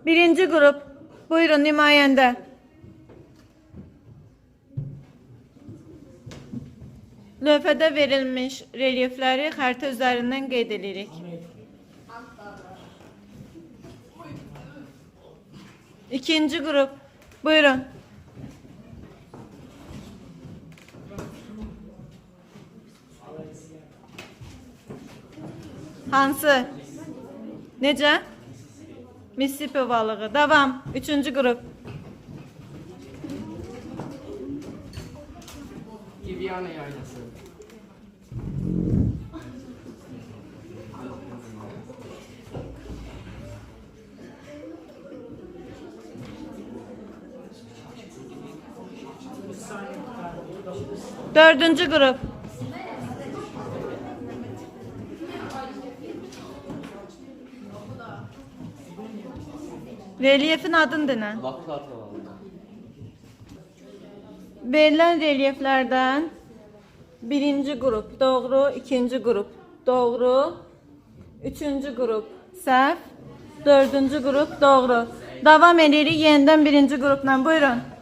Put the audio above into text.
Birinci grup. Buyurun nümayəndə. Lövhədə verilmiş relyefləri xəritə üzərindən qeyd edirik. İkinci grup. Buyurun. Hansı? Necə? Mississippi balığı. Devam. Üçüncü grup. Giviana yaylası. Dördüncü grup. Relyefin adını nə? Verilen relyeflerden birinci grup doğru, ikinci grup doğru, üçüncü grup səhv, dördüncü grup doğru. Devam edirik yeniden birinci grupla. Buyurun.